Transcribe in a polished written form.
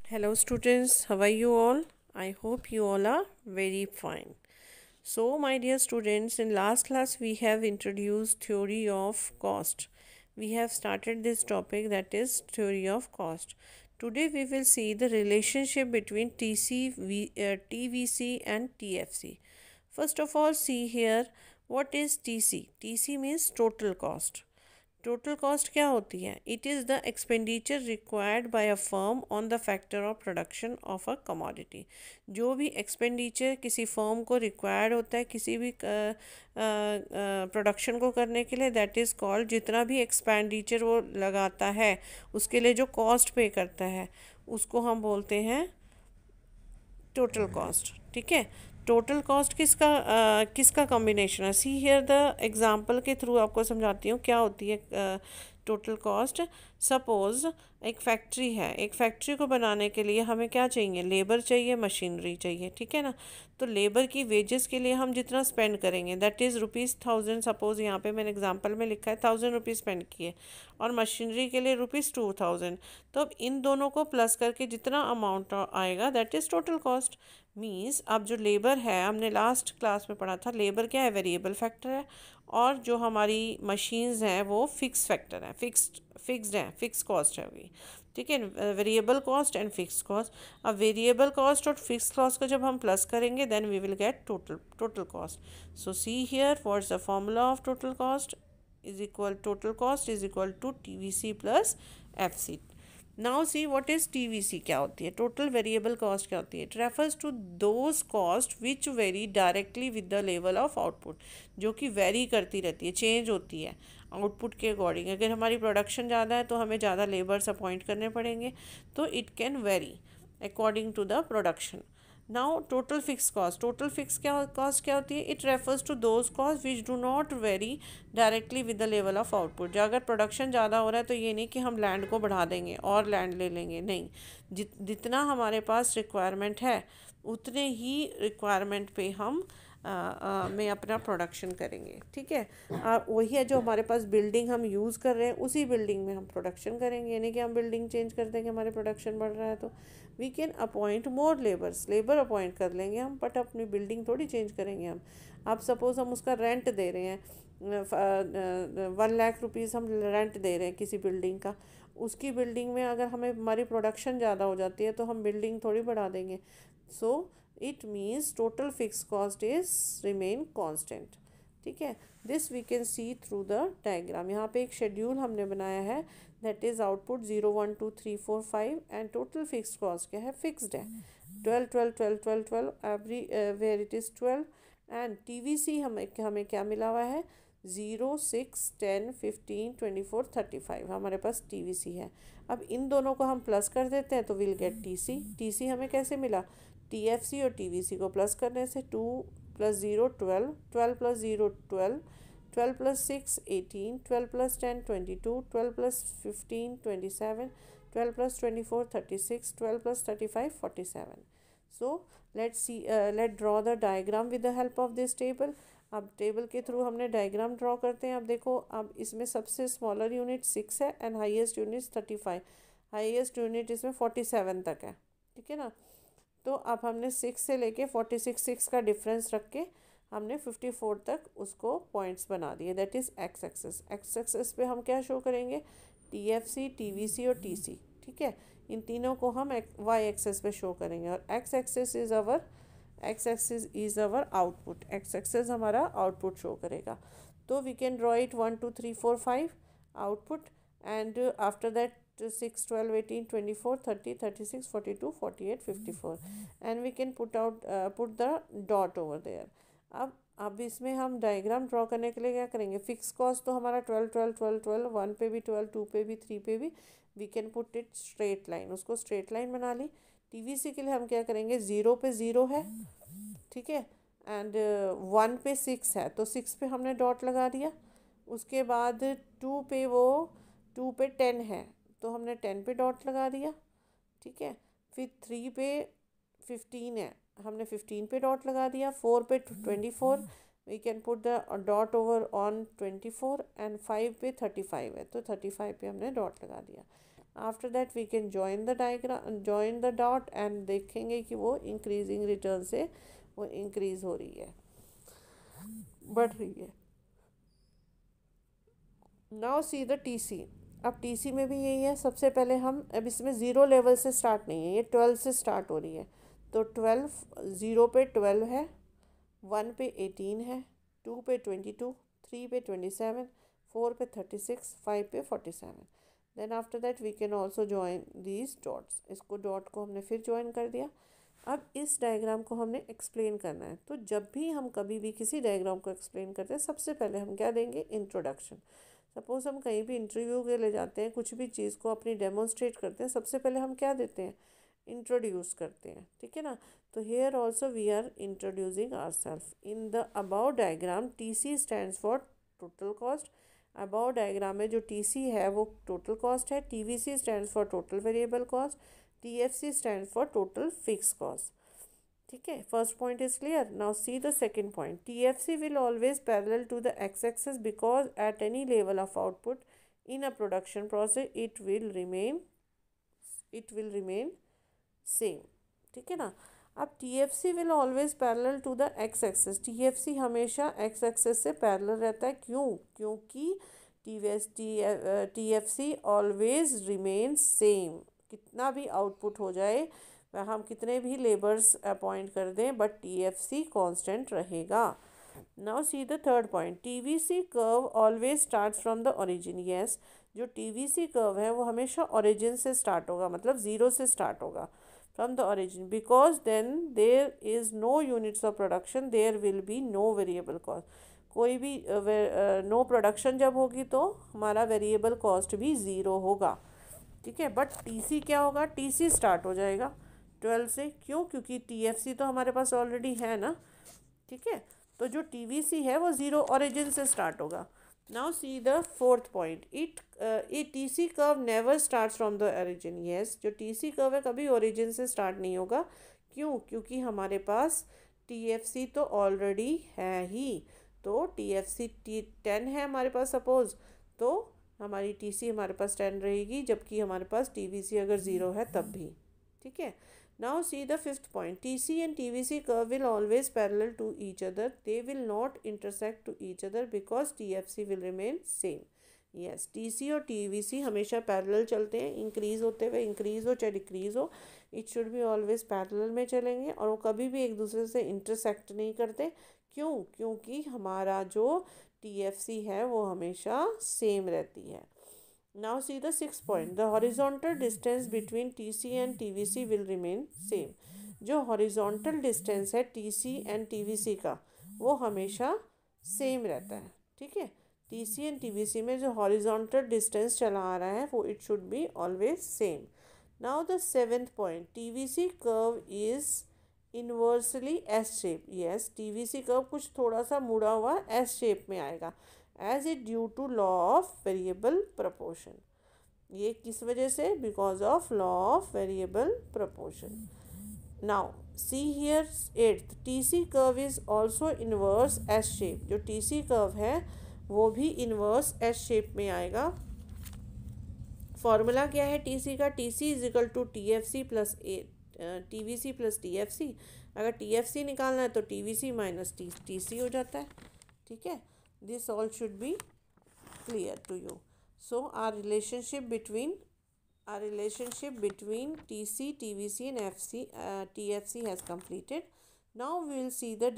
Hello students, how are you all? I hope you all are very fine. So my dear students, in last class we have introduced theory of cost. We have started this topic, that is theory of cost. Today we will see the relationship between TVC and TFC. First of all, see here what is TC. TC means total cost. Total cost क्या होती है? It is the expenditure required by a firm on the factor of production of a commodity. जो भी expenditure किसी firm को required होता है किसी भी प्रोडक्शन को करने के लिए, दैट इज़ कॉल्ड, जितना भी एक्सपेंडिचर वो लगाता है उसके लिए जो कॉस्ट पे करता है उसको हम बोलते हैं टोटल कॉस्ट। ठीक है, टोटल कॉस्ट किसका कॉम्बिनेशन है? सी हियर द एग्जांपल के थ्रू आपको समझाती हूँ क्या होती है टोटल कॉस्ट। सपोज एक फैक्ट्री है, एक फैक्ट्री को बनाने के लिए हमें क्या चाहिए? लेबर चाहिए, मशीनरी चाहिए। ठीक है ना, तो लेबर की वेजेस के लिए हम जितना स्पेंड करेंगे दैट इज़ ₹1000। सपोज यहाँ पे मैंने एग्जांपल में लिखा है ₹1000 स्पेंड किए, और मशीनरी के लिए ₹2000। तो अब इन दोनों को प्लस करके जितना अमाउंट आएगा that is total cost. Means अब जो लेबर है, हमने लास्ट क्लास में पढ़ा था, लेबर क्या है? वेरिएबल फैक्टर है, और जो हमारी मशीन्स हैं वो फिक्स फैक्टर है, फिक्स्ड है, फिक्स कॉस्ट है अभी। ठीक है, variable cost and fix cost. अब वेरिएबल कॉस्ट और फिक्स कॉस्ट को जब हम प्लस करेंगे then we will get total cost. So see here what's the formula of total cost is equal, total cost is equal to TVC plus FC। Now see what is TVC, क्या होती है? Total variable cost क्या होती है? It refers to those cost which vary directly with the level of output, जो कि very करती रहती है, चेंज होती है आउटपुट के अकॉर्डिंग। अगर हमारी प्रोडक्शन ज़्यादा है तो हमें ज़्यादा लेबर्स अपॉइंट करने पड़ेंगे, तो it can vary according to the production. Now total fix cost, total fix cost क्या होती है? It refers to those cost which do not vary directly with the level of output. जो अगर production ज़्यादा हो रहा है तो ये नहीं कि हम लैंड को बढ़ा देंगे और लैंड ले लेंगे, नहीं, जितना हमारे पास रिक्वायरमेंट है उतने ही रिक्वायरमेंट पे हम में अपना प्रोडक्शन करेंगे। ठीक है, वही है जो हमारे पास बिल्डिंग हम यूज़ कर रहे हैं उसी बिल्डिंग में हम प्रोडक्शन करेंगे, यानी कि हम बिल्डिंग चेंज कर देंगे, हमारे प्रोडक्शन बढ़ रहा है तो we can appoint more labours, labour appoint कर लेंगे हम, बट अपनी बिल्डिंग थोड़ी चेंज करेंगे हम। अब सपोज़ हम उसका रेंट दे रहे हैं, 1 लाख रुपीज़ हम रेंट दे रहे हैं किसी बिल्डिंग का, उसकी बिल्डिंग में अगर हमें हमारी प्रोडक्शन ज़्यादा हो जाती है तो हम बिल्डिंग थोड़ी बढ़ा देंगे। So it means total fix cost is remain constant. ठीक है, this we can see through the diagram. यहाँ पे एक शेड्यूल हमने बनाया है, that is output 0 1 2 3 4 5, and total fix cost क्या है? फिक्स्ड है, 12 12 12 12 12 everywhere it is 12। And TVC हमें क्या मिला हुआ है? 0 6 10 15 24 35 हमारे पास TVC है। अब इन दोनों को हम प्लस कर देते हैं तो विल गेट TC। TC हमें कैसे मिला? TFC और TVC को प्लस करने से 2 + 0 12, 12 + 0 12, 12 + 6 18, 12 + 10 22, 12 + 15 27, 12 + 24 36, 12 + 35 47। So let's draw the diagram with the help of this table। अब टेबल के थ्रू हमने डायग्राम ड्रॉ करते हैं। अब देखो, अब इसमें सबसे स्मॉलर यूनिट 6 है and highest unit 35, highest unit इसमें 47 तक है। ठीक है ना, तो अब हमने 6 से लेके 46 का डिफरेंस रख के हमने 54 तक उसको पॉइंट्स बना दिए, that is X axis. X axis पे हम क्या शो करेंगे? TFC, TVC और TC। ठीक है, इन तीनों को हम वाई एक्सेस पे शो करेंगे, और X axis is our output. X axis हमारा आउटपुट शो करेगा। तो we can draw it 1 2 3 4 5 output, and after that 6 12 18 24 30 36 42 48 54, and we can put the dot over there. अब इसमें हम डायग्राम ड्रॉ करने के लिए क्या करेंगे? फिक्स कॉस्ट तो हमारा 12 12 12 12, 1 पे भी 12, 2 पे भी, 3 पे भी, we can put it straight line, उसको स्ट्रेट लाइन बना ली। TVC के लिए हम क्या करेंगे? 0 पे 0 है, ठीक है, एंड 1 पे 6 है तो 6 पे हमने डॉट लगा दिया। उसके बाद 2 पे 10 है तो हमने 10 पे डॉट लगा दिया। ठीक है, फिर 3 पे 15 है, हमने 15 पे डॉट लगा दिया। 4 पे 24, we can put the dot over on 24, and 5 पे 35 है तो 35 पे हमने डॉट लगा दिया। After that we can join the diagram, join the dot and देखेंगे कि वो इंक्रीजिंग रिटर्न से वो इंक्रीज हो रही है, बढ़ रही है। Now see the TC. अब टीसी में भी यही है, सबसे पहले हम, अब इसमें ज़ीरो लेवल से स्टार्ट नहीं है, ये 12 से स्टार्ट हो रही है। तो 12, ज़ीरो पे 12 है, 1 पे 18 है, 2 पे 22, 3 पे 27, 4 पे 36, 5 पे 47। Then after that we can also join these dots. इसको डॉट को हमने फिर ज्वाइन कर दिया। अब इस डायग्राम को हमने एक्सप्लेन करना है। तो जब भी हम कभी भी किसी डायग्राम को एक्सप्लेन करते हैं, सबसे पहले हम क्या देंगे, इंट्रोडक्शन। सपोज़ हम कहीं भी इंटरव्यू के लिए जाते हैं, कुछ भी चीज़ को अपनी डेमोन्स्ट्रेट करते हैं, सबसे पहले हम क्या देते हैं, इंट्रोड्यूस करते हैं, ठीक है ना। तो here also we are introducing our self. In the above diagram TC stands for total cost. Above diagram में जो टीसी है वो टोटल कॉस्ट है, TVC stands for total variable cost, TFC stands for total fix cost. ठीक है, first point is clear. Now see the second point. TFC will always parallel to the X axis because at any level of output in a production process it will remain same. ठीक है ना। अब TFC will always parallel to the X axis. TFC हमेशा X axis से parallel रहता है। क्यों? क्योंकि टीएफसी ऑलवेज रिमेन सेम। कितना भी आउटपुट हो जाए, वह हम कितने भी लेबर्स अपॉइंट कर दें, बट टीएफसी कांस्टेंट रहेगा। Now see the third point. TVC curve always starts from the origin. Yes, जो टीवीसी कर्व है वो हमेशा ओरिजिन से स्टार्ट होगा, मतलब ज़ीरो से स्टार्ट होगा, from the origin, because then there is no units of production, there will be no variable cost. कोई भी नो प्रोडक्शन जब होगी तो हमारा वेरिएबल कॉस्ट भी ज़ीरो होगा। ठीक है, बट टीसी क्या होगा, टीसी स्टार्ट हो जाएगा 12 से। क्यों? क्योंकि टीएफसी तो हमारे पास ऑलरेडी है ना। ठीक है, तो जो टीवीसी है वो ज़ीरो ओरिजिन से स्टार्ट होगा। Now see the fourth point. A TC curve never start from the origin. Yes, जो टीसी कर्व है कभी ओरिजिन से स्टार्ट नहीं होगा। क्यों? क्योंकि हमारे पास टीएफसी तो ऑलरेडी है ही। तो टीएफसी 10 है हमारे पास सपोज, तो हमारी टीसी हमारे पास 10 रहेगी, जबकि हमारे पास टीवीसी अगर ज़ीरो है तब भी। ठीक है। Now see the fifth point. TC and TVC curve will always parallel to each other. They will not intersect to each other because TFC will remain same. Yes, TC और TVC हमेशा parallel चलते हैं, increase होते हुए, increase हो चाहे decrease हो, it should be always parallel में चलेंगे, और वो कभी भी एक दूसरे से इंटरसेक्ट नहीं करते। क्यों? क्योंकि हमारा जो TFC है वो हमेशा सेम रहती है। Now see the sixth point. The horizontal distance between TC and TVC will remain same. जो horizontal distance है TC and TVC का, वो हमेशा सेम रहता है। ठीक है, TC and TVC में जो horizontal distance चला आ रहा है वो it should be always same. Now the seventh point. TVC curve is inversely S shape. Yes, TVC curve कुछ थोड़ा सा मुड़ा हुआ S shape में आएगा, as it due to law of variable proportion. ये किस वजह से? Because of law of variable proportion. Now see here eighth. TC curve is also inverse S shape. जो टीसी कर्व है वो भी इनवर्स एस शेप में आएगा। फॉर्मूला क्या है टीसी का? TC is equal to TFC plus TVC plus TFC. अगर टीएफसी निकालना है तो टीवीसी माइनस टीसी हो जाता है। ठीक है, this all should be clear to you. So our relationship between TC, TVC and TFC has completed. Now we will see the